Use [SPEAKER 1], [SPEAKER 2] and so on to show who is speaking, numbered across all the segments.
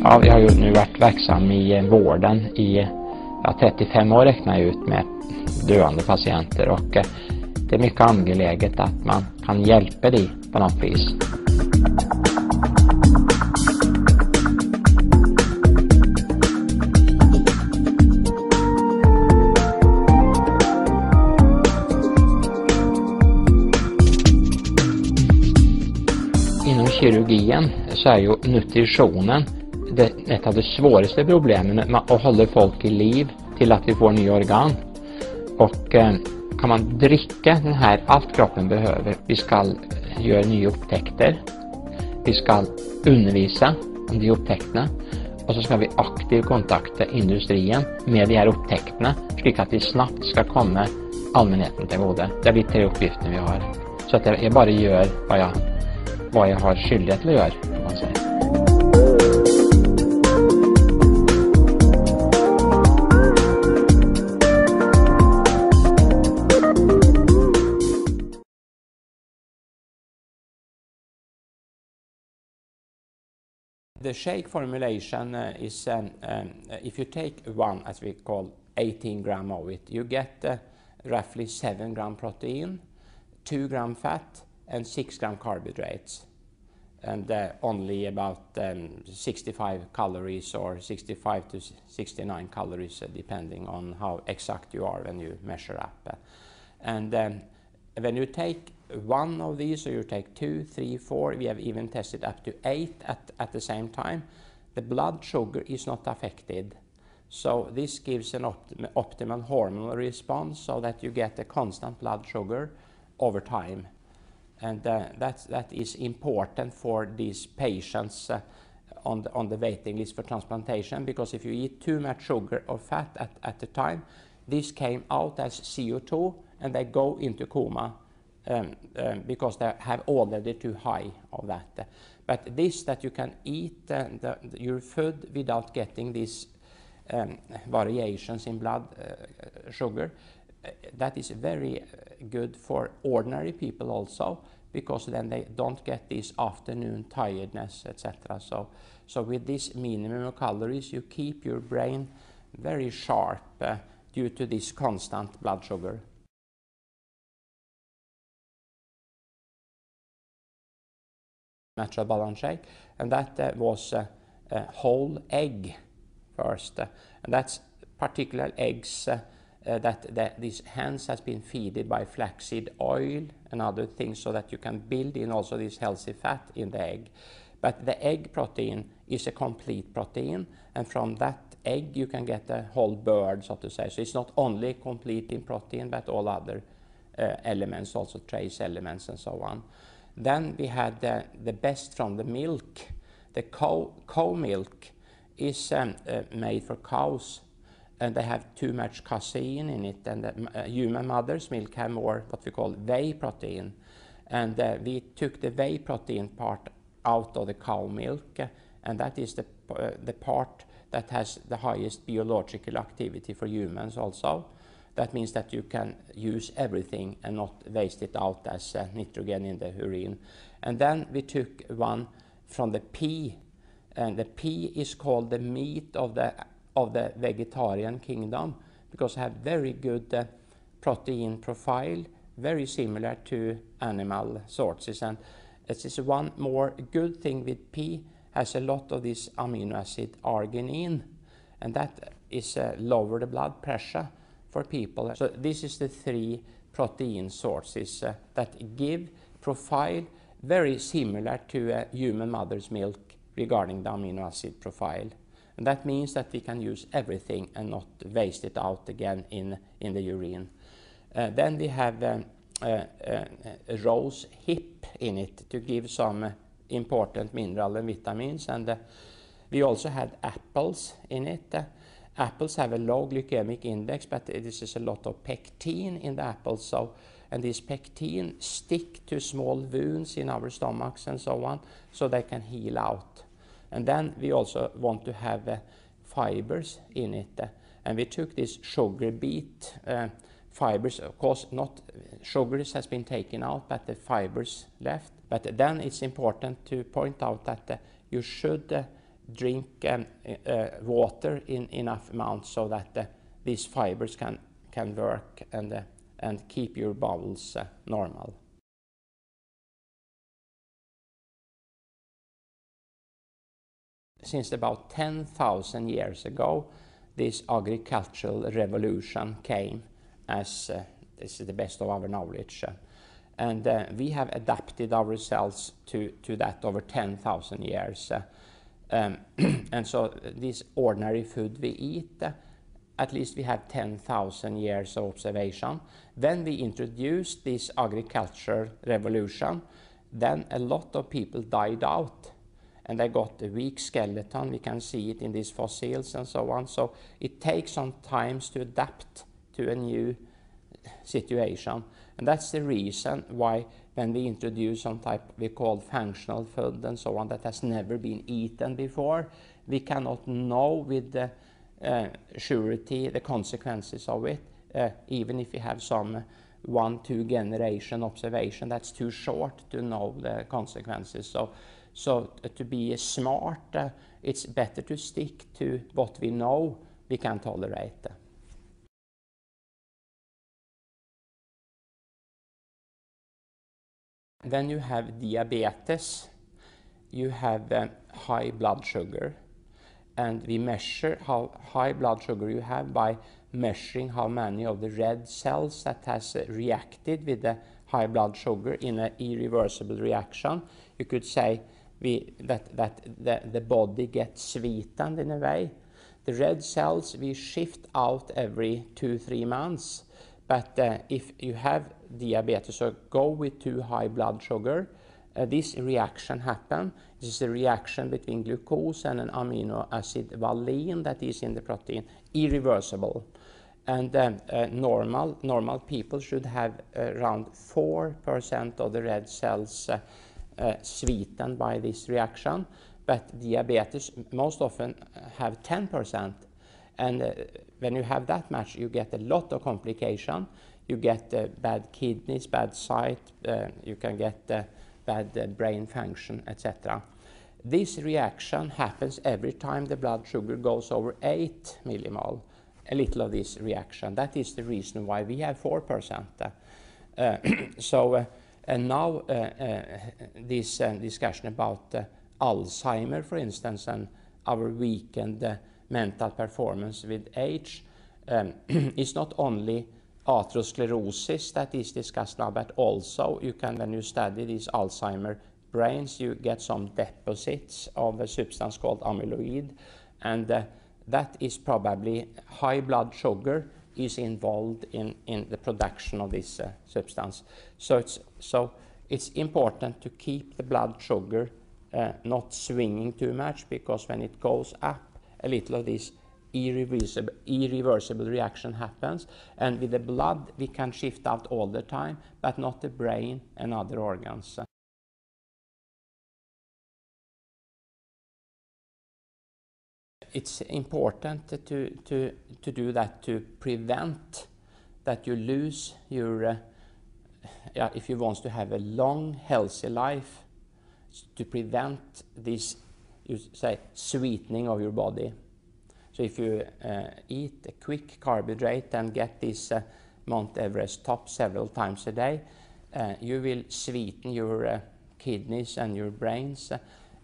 [SPEAKER 1] Ja, jag har ju nu varit verksam i vården i 35 år räknar jag ut med döende patienter, och det är mycket angeläget att man kan hjälpa dig på något vis. Inom kirurgien så är ju nutritionen ett av de svåraste problemen, att hålla folk i liv till att vi får nya organ. Och kan man dricka den här allt kroppen behöver, vi ska göra nya upptäckter, vi ska undervisa om de upptäckterna, och så ska vi aktivt kontakta industrin med de här upptäckterna, så att vi snabbt ska komma allmänheten till godo. Det är de 3 uppgifter vi har. Så att jag bara gör vad jag har skyldighet att göra, kan man säga. The shake formulation is, if you take one, as we call 18 gram of it, you get roughly 7 gram protein, 2 gram fat, and 6 gram carbohydrates, and only about 65 calories or 65 to 69 calories, depending on how exact you are when you measure up. And when you take one of these, or you take 2, 3, 4, we have even tested up to 8 at the same time, the blood sugar is not affected. So this gives an optimal hormonal response, so that you get a constant blood sugar over time. And that is important for these patients on the waiting list for transplantation, because if you eat too much sugar or fat at the time, this came out as CO2 and they go into coma. Because they have already too high of that. But this, that you can eat your food without getting these variations in blood sugar, that is very good for ordinary people also, because then they don't get this afternoon tiredness, etc. So with this minimum of calories, you keep your brain very sharp due to this constant blood sugar. Natural Balance shake, and that was a whole egg first, and that's particular eggs that these hens has been feeded by flaxseed oil and other things, so that you can build in also this healthy fat in the egg. But the egg protein is a complete protein, and from that egg you can get a whole bird, so to say. So it's not only complete in protein, but all other elements, also trace elements and so on. Then we had the best from the milk. The cow milk is made for cows, and they have too much casein in it, and the human mother's milk have more what we call whey protein. And we took the whey protein part out of the cow milk, and that is the part that has the highest biological activity for humans also. That means that you can use everything and not waste it out as nitrogen in the urine. And then we took one from the pea, and the pea is called the meat of the vegetarian kingdom, because it have very good protein profile, very similar to animal sources. And this is one more good thing with pea, has a lot of this amino acid arginine, and that is lower the blood pressure for people. So this is the 3 protein sources that give profile very similar to a human mother's milk regarding the amino acid profile. And that means that we can use everything and not waste it out again in the urine. Then we have rose hip in it to give some important mineral and vitamins. And we also had apples in it. Apples have a low glycemic index, but this is a lot of pectin in the apples. And this pectin stick to small wounds in our stomachs and so on, so they can heal out. And then we also want to have fibers in it. And we took this sugar beet fibers, of course not sugars has been taken out, but the fibers left. But then it's important to point out that you should drink water in enough amounts so that these fibers can work and keep your bowels normal. Since about 10,000 years ago, this agricultural revolution came, as this is the best of our knowledge. And we have adapted ourselves to that over 10,000 years. And so this ordinary food we eat, at least we have 10,000 years of observation. When we introduced this agricultural revolution, then a lot of people died out. And they got a weak skeleton. We can see it in these fossils and so on. So it takes some time to adapt to a new situation. And that's the reason why when we introduce some type we call functional food and so on that has never been eaten before, we cannot know with the surety the consequences of it, even if we have some 1-2 generation observation. That's too short to know the consequences. So to be smart, it's better to stick to what we know we can tolerate. When you have diabetes, you have high blood sugar, and we measure how high blood sugar you have by measuring how many of the red cells that has reacted with the high blood sugar in an irreversible reaction. You could say that the body gets sweetened in a way. The red cells we shift out every 2-3 months, but if you have diabetes or go with too high blood sugar, this reaction happens. This is a reaction between glucose and an amino acid valine that is in the protein, irreversible. And normal people should have around 4% of the red cells sweetened by this reaction, but diabetes most often have 10%. And when you have that much, you get a lot of complication. You get bad kidneys, bad sight, you can get bad brain function, etc. This reaction happens every time the blood sugar goes over 8 millimole, a little of this reaction. That is the reason why we have 4%. And now this discussion about Alzheimer, for instance, and our weakened mental performance with age is not only atherosclerosis that is discussed now, but also you can, when you study these Alzheimer brains, you get some deposits of a substance called amyloid, and that is probably high blood sugar is involved in the production of this substance. So it's important to keep the blood sugar not swinging too much, because when it goes up, a little of this irreversible reaction happens, and with the blood we can shift out all the time, but not the brain and other organs. It's important to do that to prevent that you lose your, if you want to have a long, healthy life, to prevent this, you say, sweetening of your body. So if you eat a quick carbohydrate and get this Mount Everest top several times a day, you will sweeten your kidneys and your brains,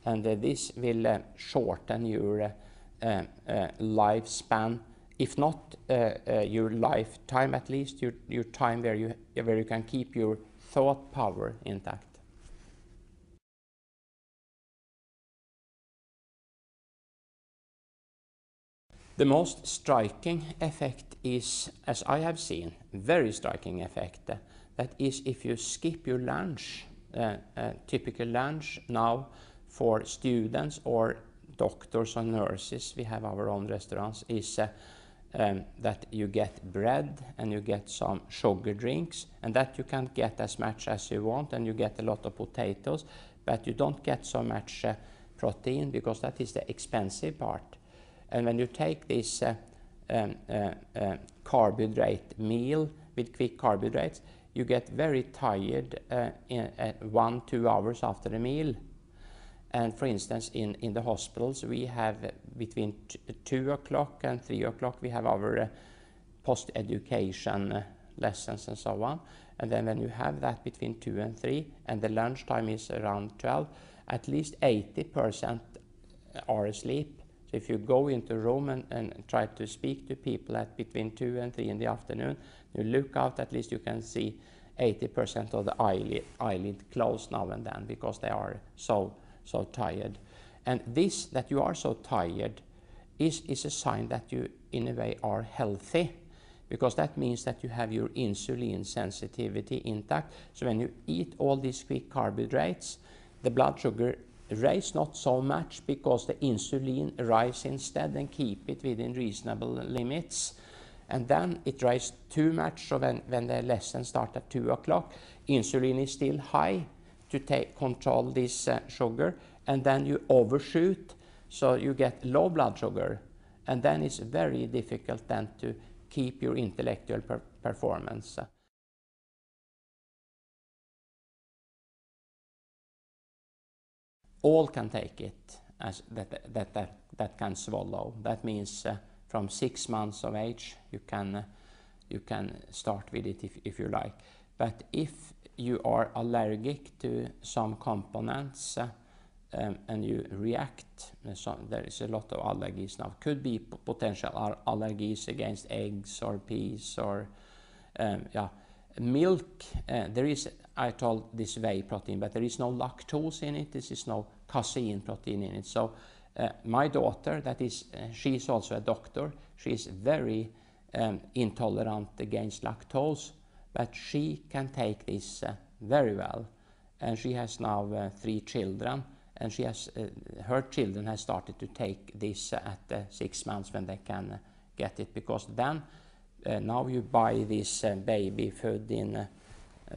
[SPEAKER 1] and this will shorten your lifespan, if not your lifetime, at least your time where you can keep your thought power intact. The most striking effect is, as I have seen, very striking effect, that is if you skip your lunch, typical lunch now for students or doctors or nurses, we have our own restaurants, is that you get bread and you get some sugar drinks, and that you can get as much as you want, and you get a lot of potatoes, but you don't get so much protein, because that is the expensive part. And when you take this carbohydrate meal with quick carbohydrates, you get very tired 1-2 hours after the meal. And for instance, in the hospitals, we have between 2 o'clock and 3 o'clock, we have our post-education lessons and so on. And then when you have that between 2 and 3, and the lunchtime is around 12, at least 80% are asleep. So if you go into a room and try to speak to people at between 2 and 3 in the afternoon, you look out, at least you can see 80% of the eyelid closed now and then, because they are so tired. And this, that you are so tired, is a sign that you in a way are healthy, because that means that you have your insulin sensitivity intact. So when you eat all these quick carbohydrates, the blood sugar rise not so much, because the insulin rise instead and keep it within reasonable limits. And then it rises too much, so when the lesson starts at 2 o'clock, insulin is still high to control this sugar, and then you overshoot, so you get low blood sugar, and then it's very difficult then to keep your intellectual performance. All can take it, as that can swallow. That means from 6 months of age you can start with it if you like. But if you are allergic to some components and you react, so there is a lot of allergies now. Could be potential allergies against eggs or peas or milk. There is, I told this whey protein, but there is no lactose in it. This is no casein protein in it. So my daughter, that is, she's also a doctor. She is very intolerant against lactose, but she can take this very well. And she has now 3 children, and she has her children has started to take this at 6 months when they can get it, because then now you buy this baby food in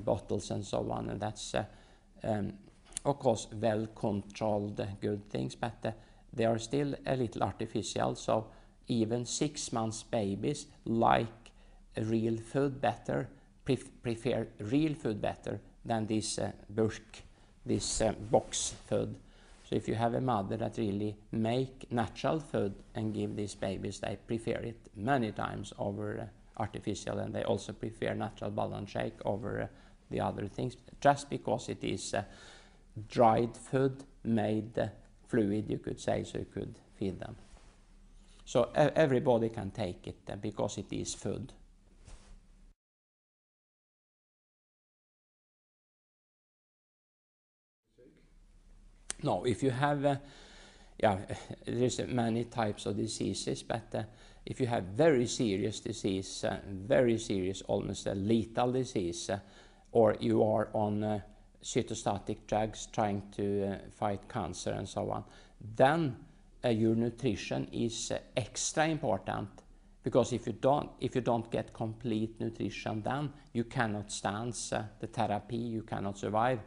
[SPEAKER 1] bottles and so on, and that's of course well controlled good things, but they are still a little artificial. So even 6 months babies like real food better, prefer real food better than this this box food. So if you have a mother that really make natural food and give these babies, they prefer it many times over artificial, and they also prefer Natural Balance shake over the other things, just because it is dried food made fluid, you could say, so you could feed them. So everybody can take it because it is food. No, if you have, there's many types of diseases, but if you have very serious disease, very serious, almost a lethal disease, or you are on cytostatic drugs trying to fight cancer and so on, then your nutrition is extra important, because if you don't get complete nutrition, then you cannot stand the therapy, you cannot survive.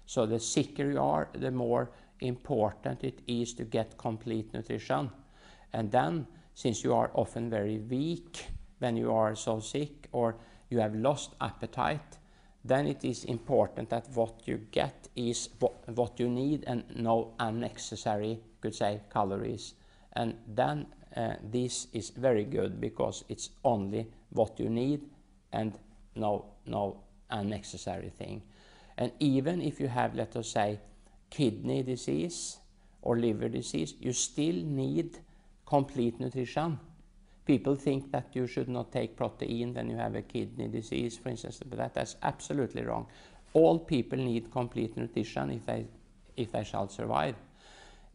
[SPEAKER 1] So the sicker you are, the more important it is to get complete nutrition. And then, since you are often very weak when you are so sick, or you have lost appetite, then it is important that what you get is what you need, and no unnecessary, could say, calories. And then this is very good, because it's only what you need and no unnecessary thing. And even if you have, let us say, kidney disease or liver disease, you still need complete nutrition. People think that you should not take protein when you have a kidney disease, for instance, but that's absolutely wrong. All people need complete nutrition if they shall survive.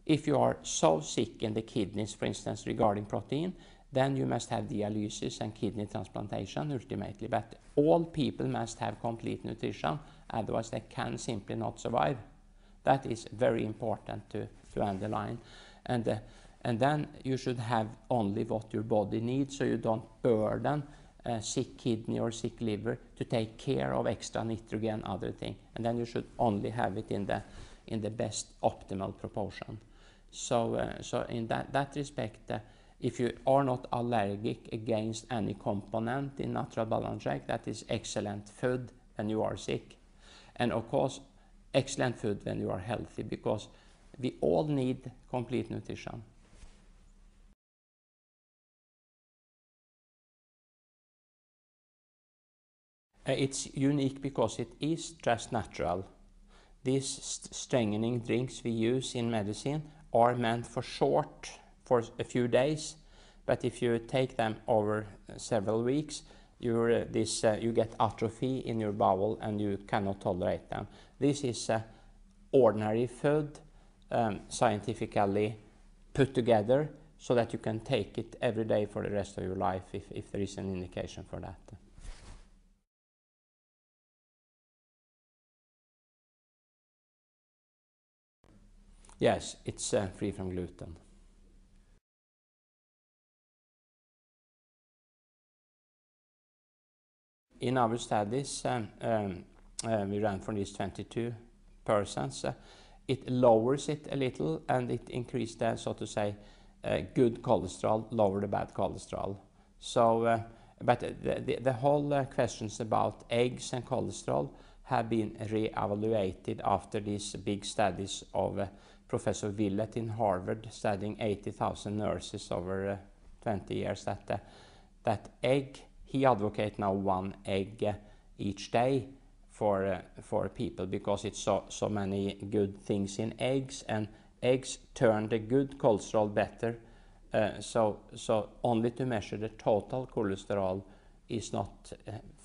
[SPEAKER 1] If you are so sick in the kidneys, for instance, regarding protein, then you must have dialysis and kidney transplantation ultimately. But all people must have complete nutrition, otherwise they can simply not survive. That is very important to underline. And then you should have only what your body needs, so you don't burden sick kidney or sick liver to take care of extra nitrogen, other thing. And then you should only have it in the best optimal proportion. So in that respect, if you are not allergic against any component in Natural Balance shake, that is excellent food when you are sick. And of course, excellent food when you are healthy, because we all need complete nutrition. It's unique because it is just natural. These strengthening drinks we use in medicine are meant for a few days, but if you take them over several weeks, you get atrophy in your bowel and you cannot tolerate them. This is ordinary food, scientifically put together so that you can take it every day for the rest of your life if there is an indication for that. Yes, it's free from gluten. In our studies, we ran for these 22 persons. It lowers it a little and it increased the, so to say, good cholesterol, lower the bad cholesterol. So, but the whole questions about eggs and cholesterol have been re-evaluated after these big studies of Professor Willett in Harvard studying 80,000 nurses over 20 years. That egg, he advocates now 1 egg each day for people because it's so many good things in eggs, and eggs turn the good cholesterol better. So only to measure the total cholesterol is not,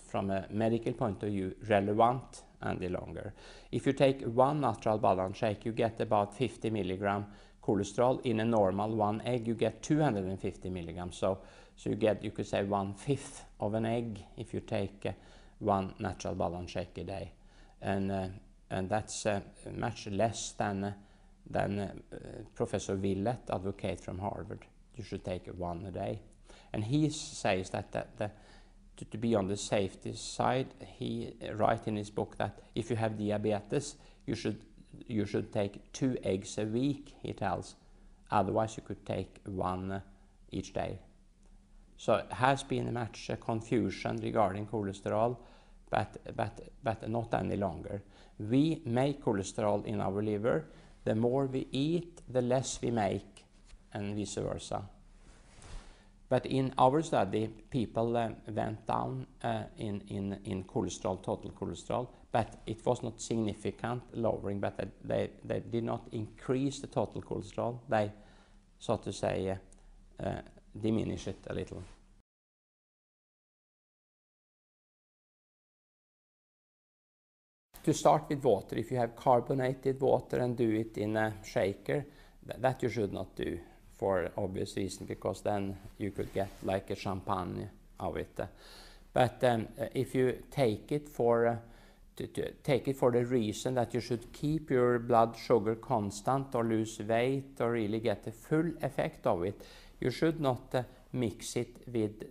[SPEAKER 1] from a medical point of view, relevant any longer. If you take 1 Natural Balance shake, you get about 50 milligram cholesterol. In a normal 1 egg, you get 250 milligrams. So you get, you could say, 1/5 of an egg if you take 1 Natural Balance shake a day, and that's much less than Professor Willett advocates from Harvard. You should take 1 a day, and he says that to be on the safety side, he writes in his book that if you have diabetes, you should take 2 eggs a week, he tells. Otherwise, you could take 1 each day. So it has been much confusion regarding cholesterol, but not any longer. We make cholesterol in our liver. The more we eat, the less we make, and vice versa. But in our study, people went down in cholesterol, total cholesterol, but it was not significant lowering, but they did not increase the total cholesterol. They, so to say, diminish it a little. To start with water, if you have carbonated water and do it in a shaker, that you should not do, for obvious reason, because then you could get like a champagne of it. But if you take it for the reason that you should keep your blood sugar constant or lose weight or really get the full effect of it, you should not mix it with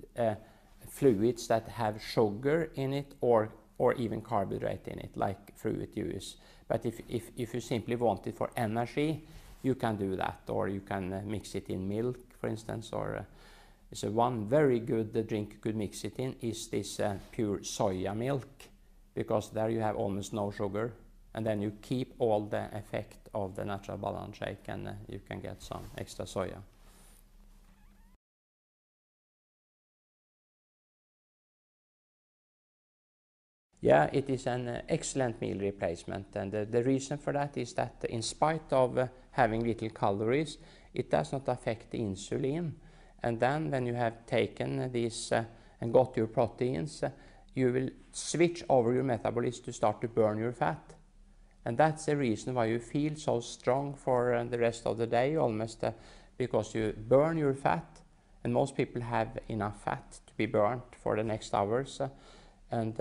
[SPEAKER 1] fluids that have sugar in it or even carbohydrate in it, like fruit juice. But if you simply want it for energy, you can do that, or you can mix it in milk, for instance, or so one very good drink you could mix it in is this pure soya milk, because there you have almost no sugar, and then you keep all the effect of the Natural Balance shake, and you can get some extra soya. Yeah, it is an excellent meal replacement, and the reason for that is that in spite of having little calories, it does not affect the insulin. And then when you have taken these and got your proteins, you will switch over your metabolism to start to burn your fat. And that's the reason why you feel so strong for the rest of the day, almost because you burn your fat, and most people have enough fat to be burnt for the next hours. And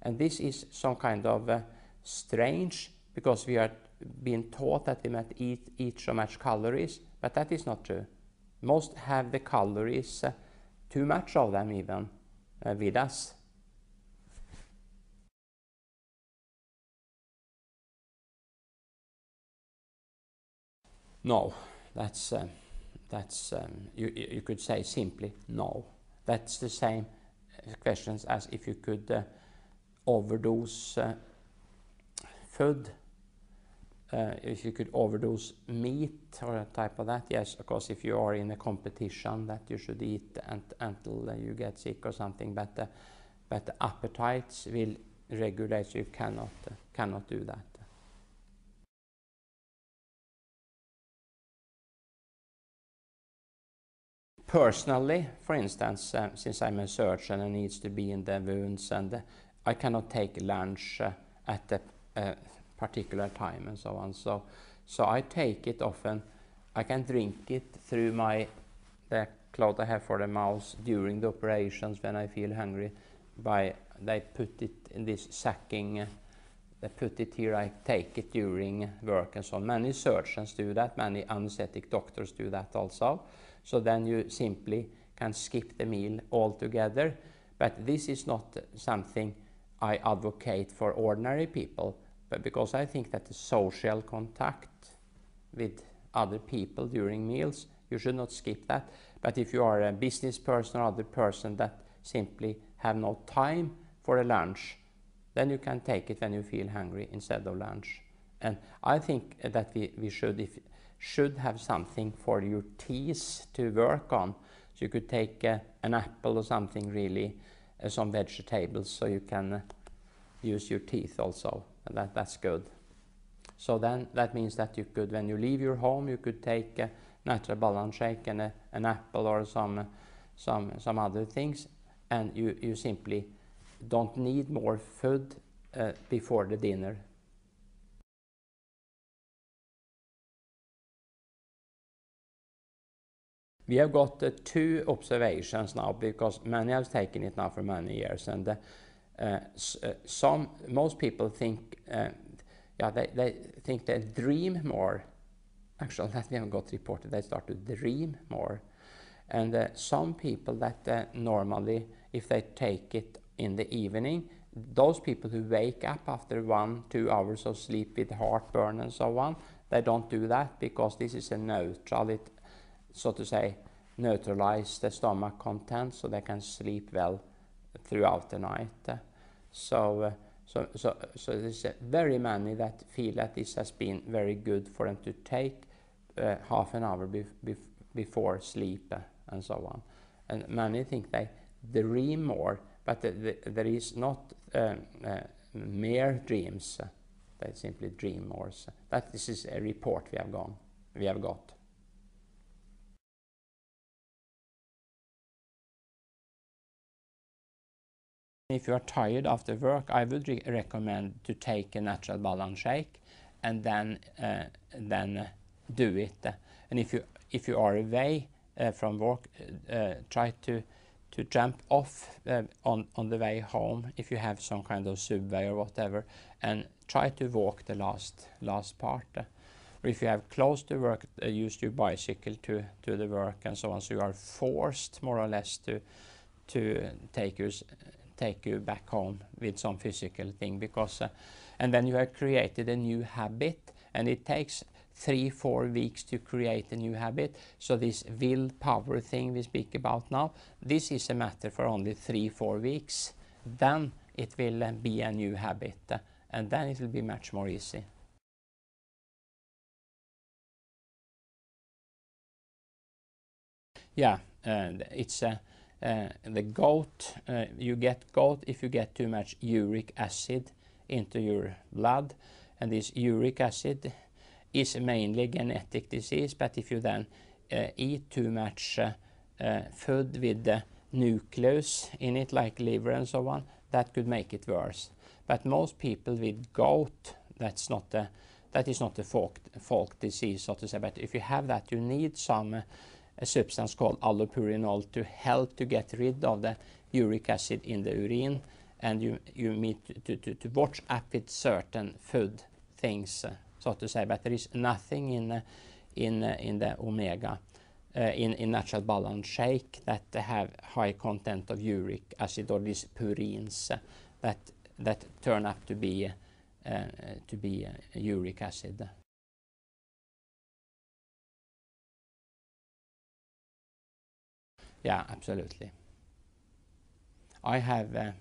[SPEAKER 1] this is some kind of strange, because we are being taught that we must eat so much calories, but that is not true. Most have the calories, too much of them even, with us. No, that's you could say simply no. That's the same questions as if you could overdose food. if you could overdose meat or a type of that, yes, of course, if you are in a competition that you should eat until you get sick or something, but the appetites will regulate, so you cannot do that. Personally, for instance, since I'm a surgeon and needs to be in the wounds, and I cannot take lunch at a particular time and so on. So I take it often. I can drink it through the cloth I have for the mouth during the operations when I feel hungry. They put it in this sacking. They put it here. I take it during work and so on. Many surgeons do that. Many anesthetic doctors do that also. So then you simply can skip the meal altogether. But this is not something I advocate for ordinary people, but because I think that the social contact with other people during meals, you should not skip that. But if you are a business person or other person that simply have no time for a lunch, then you can take it when you feel hungry instead of lunch. And I think that we should have something for your teeth to work on. So you could take an apple or something, really, some vegetables, so you can use your teeth also. And that's good. So then that means that you could, when you leave your home, you could take a Natural Balance shake and an apple or some other things, and you simply don't need more food before the dinner. We have got 2 observations now, because many have taken it now for many years, and most people think, they think they dream more. Actually, that we haven't got reported. They start to dream more, and some people that normally, if they take it in the evening, those people who wake up after 1-2 hours of sleep with heartburn and so on, they don't do that, because this is a neutral. It, so to say, neutralize the stomach content, so they can sleep well throughout the night. So there's very many that feel that this has been very good for them to take half an hour before sleep and so on. And many think they dream more, but there is not mere dreams. They simply dream more. So this is a report we have got. If you are tired after work, I would recommend to take a Natural Balance shake and then do it. And if you are away from work, try to jump off on the way home, if you have some kind of subway or whatever, and try to walk the last part. Or if you have close to work, use your bicycle to the work and so on. So you are forced more or less to take you back home with some physical thing, because and then you have created a new habit, and it takes 3-4 weeks to create a new habit. So this willpower thing we speak about now, this is a matter for only 3-4 weeks. Then it will be a new habit, and then it will be much more easy. Yeah, it's the gout. You get gout if you get too much uric acid into your blood, and this uric acid is mainly a genetic disease. But if you then eat too much food with the nucleus in it, like liver and so on, that could make it worse. But most people with gout, that is not a folk disease, so to say. But if you have that, you need some a substance called allopurinol to help to get rid of the uric acid in the urine, and you need to watch up with certain food things, so to say. But there is nothing in the omega in Natural Balance shake that have high content of uric acid, or these purines that turn up to be uric acid. Yeah, absolutely. I have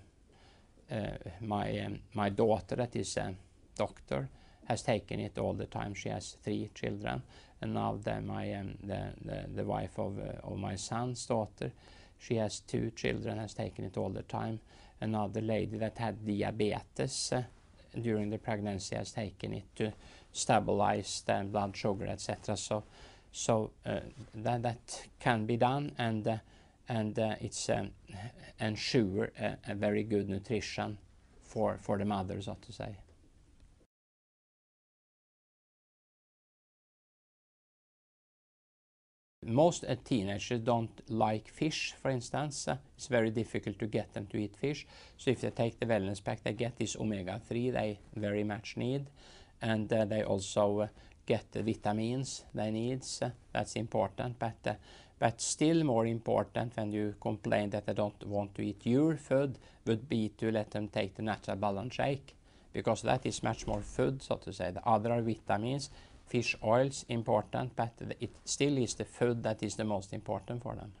[SPEAKER 1] my daughter, that is a doctor, has taken it all the time. She has 3 children, and now the wife of my son's daughter, she has 2 children, has taken it all the time. Another lady that had diabetes during the pregnancy has taken it to stabilize the blood sugar, etc. So that can be done, and it's ensure a very good nutrition for the mother, so to say. Most teenagers don't like fish, for instance. It's very difficult to get them to eat fish. So if they take the wellness pack, they get this omega-3 they very much need. And they also get the vitamins they need. That's important. But still more important when you complain that they don't want to eat your food would be to let them take the Natural Balance shake. Because that is much more food, so to say. The other are vitamins. Fish oils important, but it still is the food that is the most important for them.